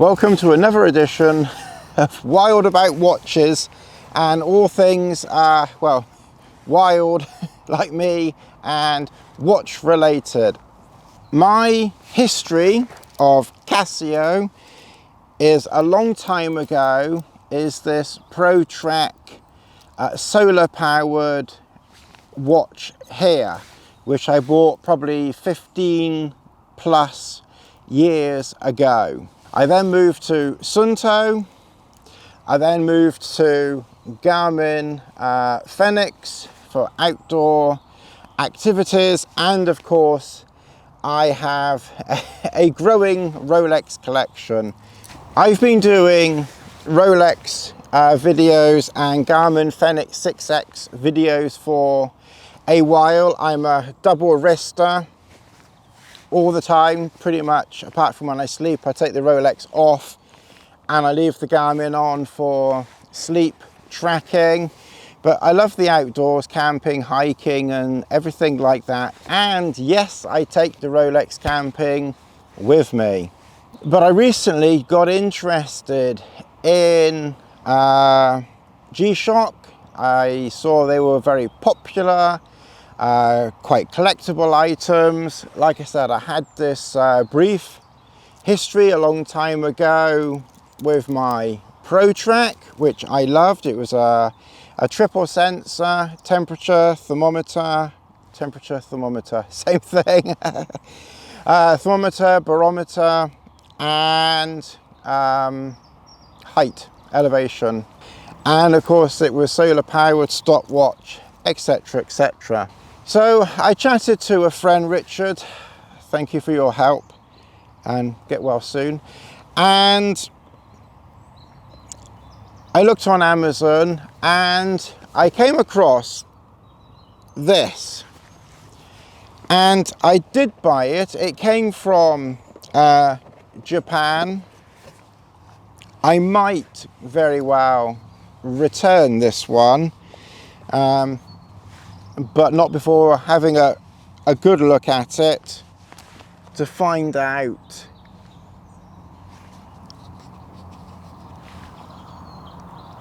Welcome to another edition of Wild About Watches and all things, well, wild like me and watch related. My history of Casio is a long time ago, is this ProTrack solar powered watch here, which I bought probably 15 plus years ago. I then moved to Sunto. I then moved to Garmin Fenix for outdoor activities, and of course I have a growing Rolex collection. I've been doing Rolex videos and Garmin Fenix 6X videos for a while. I'm a double wrister all the time, pretty much, apart from when I sleep. I take the Rolex off and I leave the Garmin on for sleep tracking. But I love the outdoors, camping, hiking and everything like that. And yes, I take the Rolex camping with me. But I recently got interested in G-Shock. I saw they were very popular. Quite collectible items. Like I said, I had this brief history a long time ago with my ProTrack, which I loved. It was a triple sensor, temperature, thermometer, same thing. Thermometer, barometer, and height, elevation. And of course it was solar powered, stopwatch, etc, etc. So I chatted to a friend, Richard. Thank you for your help and get well soon. And I looked on Amazon and I came across this, and I did buy it. It came from Japan. I might very well return this one, but not before having a good look at it to find out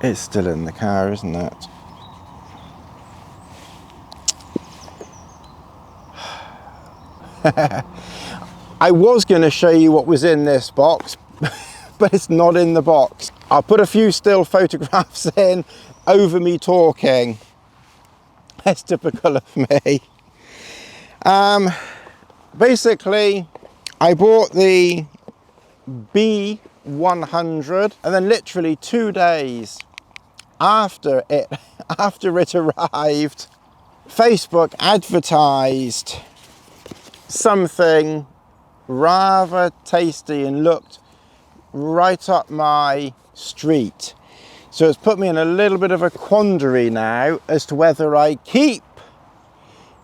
it's still in the car, isn't it? I was going to show you what was in this box, but it's not in the box. I'll put a few still photographs in over me talking. That's typical of me. Basically, I bought the B100, and then literally 2 days after it arrived, Facebook advertised something rather tasty and looked right up my street. So it's put me in a little bit of a quandary now as to whether I keep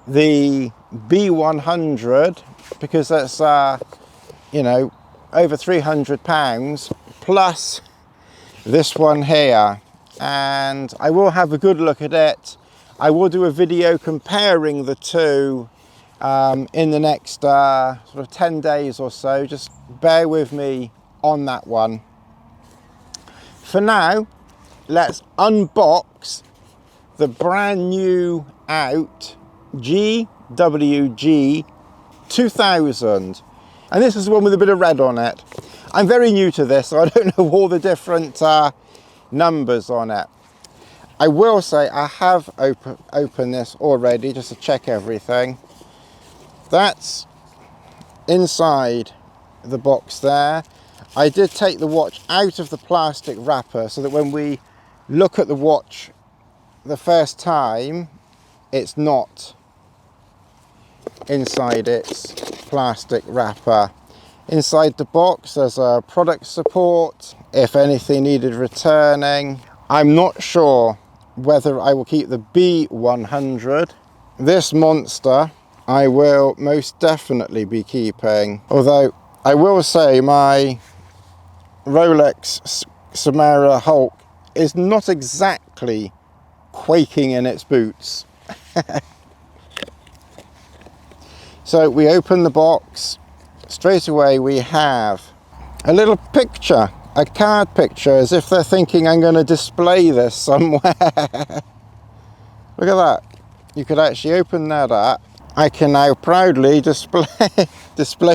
the B100, because that's you know, over £300 plus this one here, and I will have a good look at it. I will do a video comparing the two in the next sort of 10 days or so. Just bear with me on that one. For now, let's unbox the brand new out GWG 2000. And this is the one with a bit of red on it. I'm very new to this, so I don't know all the different numbers on it. I will say I have opened this already just to check everything. That's inside the box there. I did take the watch out of the plastic wrapper so that when we look at the watch the first time, it's not inside its plastic wrapper. Inside the box there's a product support if anything needed returning. I'm not sure whether I will keep the B100. This monster I will most definitely be keeping, although I will say my Rolex Samara Hulk is not exactly quaking in its boots. So we open the box. Straight away we have a little picture, a card picture, as if they're thinking I'm going to display this somewhere. Look at that. You could actually open that up. I can now proudly display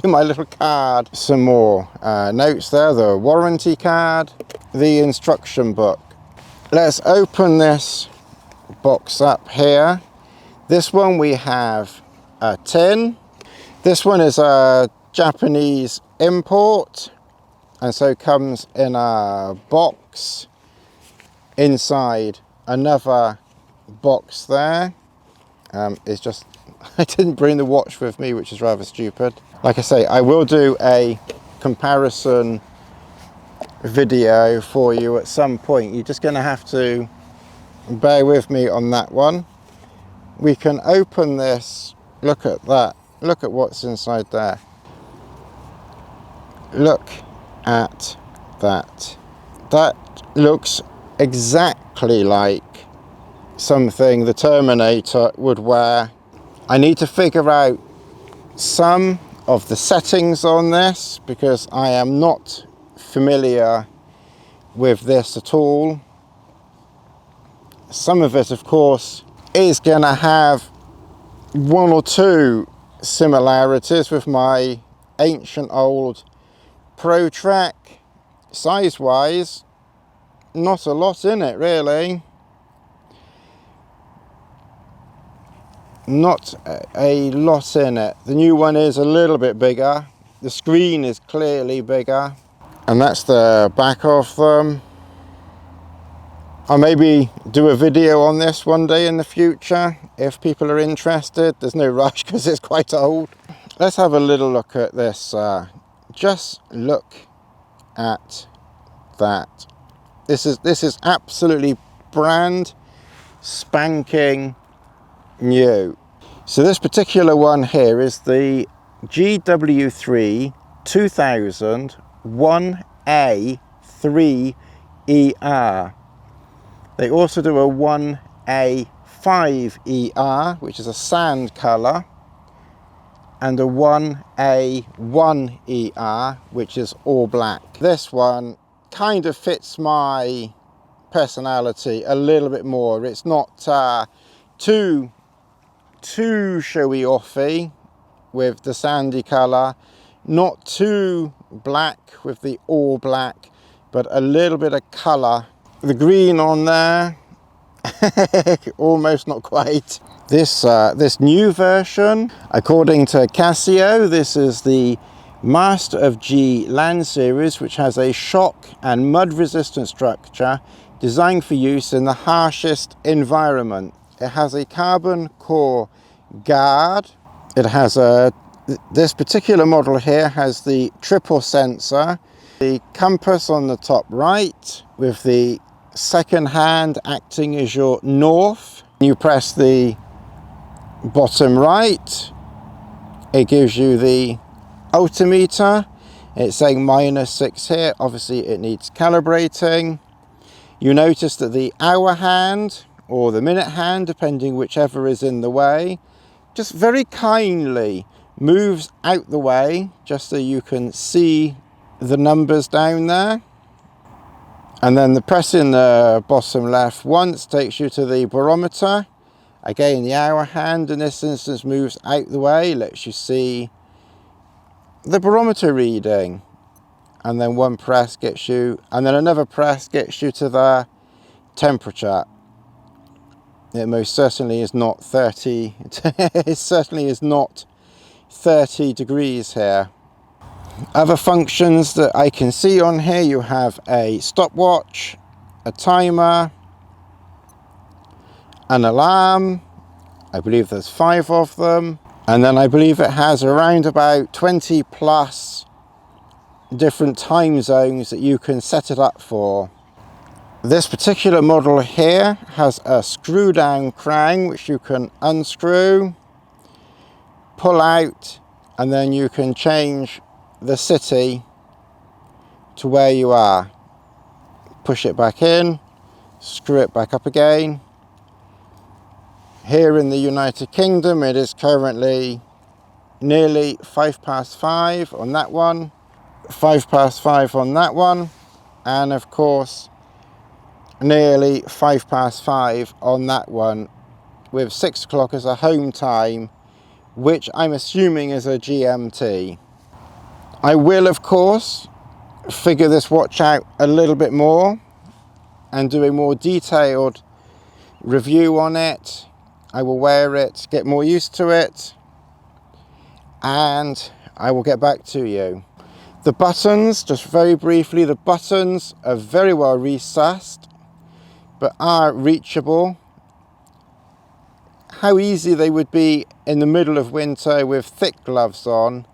my little card. Some more notes there, the warranty card, the instruction book. Let's open this box up here. This one we have a tin. This one is a Japanese import, and so comes in a box inside another box there. It's just I didn't bring the watch with me, which is rather stupid. Like I say, I will do a comparison video for you at some point. You're just going to have to bear with me on that one. We can open this. Look at that. Look at what's inside there. Look at that. That looks exactly like something the Terminator would wear. I need to figure out some of the settings on this because I am not familiar with this at all. Some of it, of course, is going to have one or two similarities with my ancient old Pro Trek. Size wise, not a lot in it really. Not a lot in it. The new one is a little bit bigger. The screen is clearly bigger. And that's the back of them. I'll maybe do a video on this one day in the future if people are interested. There's no rush because it's quite old. Let's have a little look at this. Just look at that. This is absolutely brand spanking new. So this particular one here is the GWG 2000 1A3ER. They also do a 1A5ER, which is a sand color, and a 1A1ER, which is all black. This one kind of fits my personality a little bit more. It's not too showy offy with the sandy color, not too black with the all black, but a little bit of color. The green on there, almost not quite. This new version, according to Casio, this is the Master of G Land series, which has a shock and mud resistant structure designed for use in the harshest environment. It has a carbon core guard. It has this particular model here has the triple sensor, the compass on the top right with the second hand acting as your north. You press the bottom right, it gives you the altimeter. It's saying -6 here. Obviously it needs calibrating. You notice that the hour hand or the minute hand, depending whichever is in the way, just very kindly moves out the way just so you can see the numbers down there. And then the pressing the bottom left once takes you to the barometer. Again, the hour hand in this instance moves out the way, lets you see the barometer reading. And then one press gets you, and then another press gets you to the temperature. It most certainly is not 30, it certainly is not 30 degrees here. Other functions that I can see on here, you have a stopwatch, a timer, an alarm. I believe there's 5 of them. And then I believe it has around about 20 plus different time zones that you can set it up for. This particular model here has a screw down crown which you can unscrew, pull out, and then you can change the city to where you are. Push it back in, screw it back up again. Here in the United Kingdom it is currently nearly 5 past 5 on that one. 5:05 on that one, and of course nearly 5:05 on that one, with 6 o'clock as a home time, which I'm assuming is a GMT. I will of course figure this watch out a little bit more and do a more detailed review on it. I will wear it, get more used to it, and I will get back to you. The buttons, just very briefly, the buttons are very well recessed but are reachable. How easy they would be in the middle of winter with thick gloves on,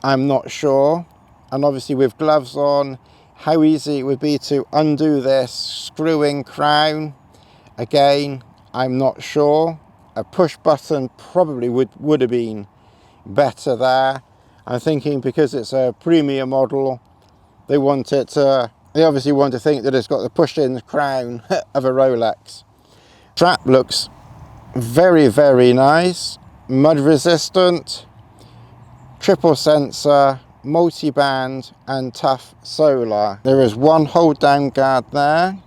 I'm not sure. And obviously with gloves on, how easy it would be to undo this screw-in crown, again, I'm not sure. A push button probably would have been better there. I'm thinking because it's a premium model, they obviously want to think that it's got the push-in crown of a Rolex. Strap looks very, very nice, mud resistant, triple sensor, multi-band and tough solar. There is one hold down guard there.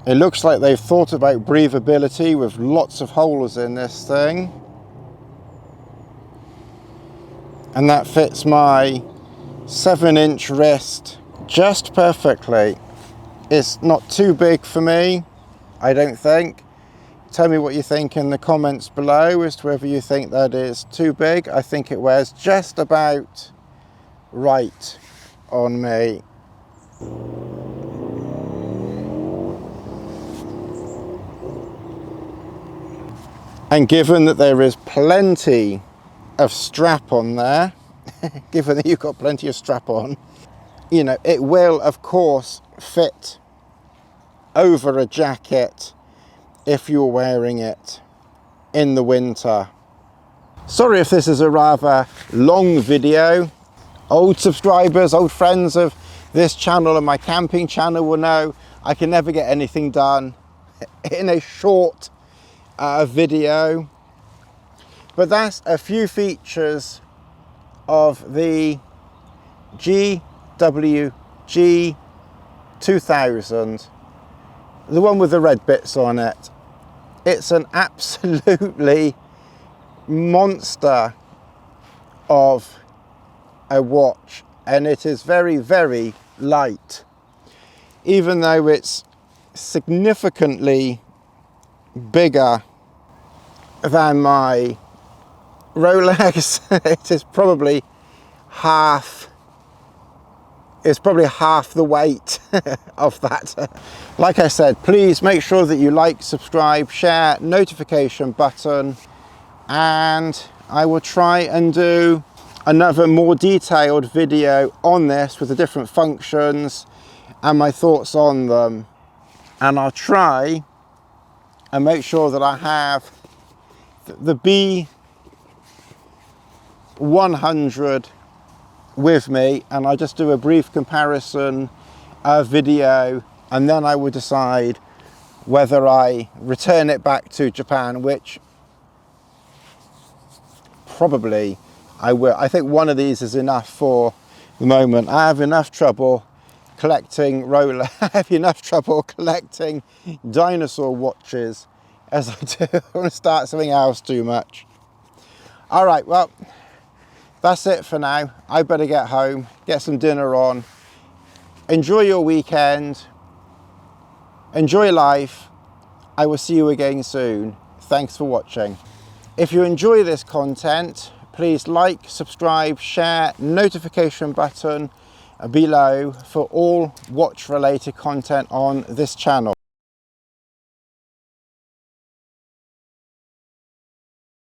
It looks like they've thought about breathability with lots of holes in this thing. And that fits my 7-inch wrist just perfectly. It's not too big for me, I don't think. Tell me what you think in the comments below as to whether you think that is too big. I think it wears just about right on me. And given that there is plenty of strap on there, given that you've got plenty of strap on, you know, it will of course fit over a jacket if you're wearing it in the winter. Sorry if this is a rather long video. Old subscribers, old friends of this channel and my camping channel will know I can never get anything done in a short video. But that's a few features of the GWG 2000, the one with the red bits on it. It's an absolutely monster of a watch, and it is very, very light. Even though it's significantly bigger than my Rolex, it is probably half the weight of that. Like I said, please make sure that you like, subscribe, share, notification button, and I will try and do another more detailed video on this with the different functions and my thoughts on them. And I'll try and make sure that I have the B100 with me, and I'll just do a brief comparison video, and then I will decide whether I return it back to Japan, which probably I will. I think one of these is enough for the moment. I have enough trouble collecting Rolex. I have enough trouble collecting dinosaur watches as I do. I want to start something else too much. All right, well, that's it for now. I better get home, get some dinner on. Enjoy your weekend. Enjoy life. I will see you again soon. Thanks for watching. If you enjoy this content, please like, subscribe, share, notification button below for all watch related content on this channel.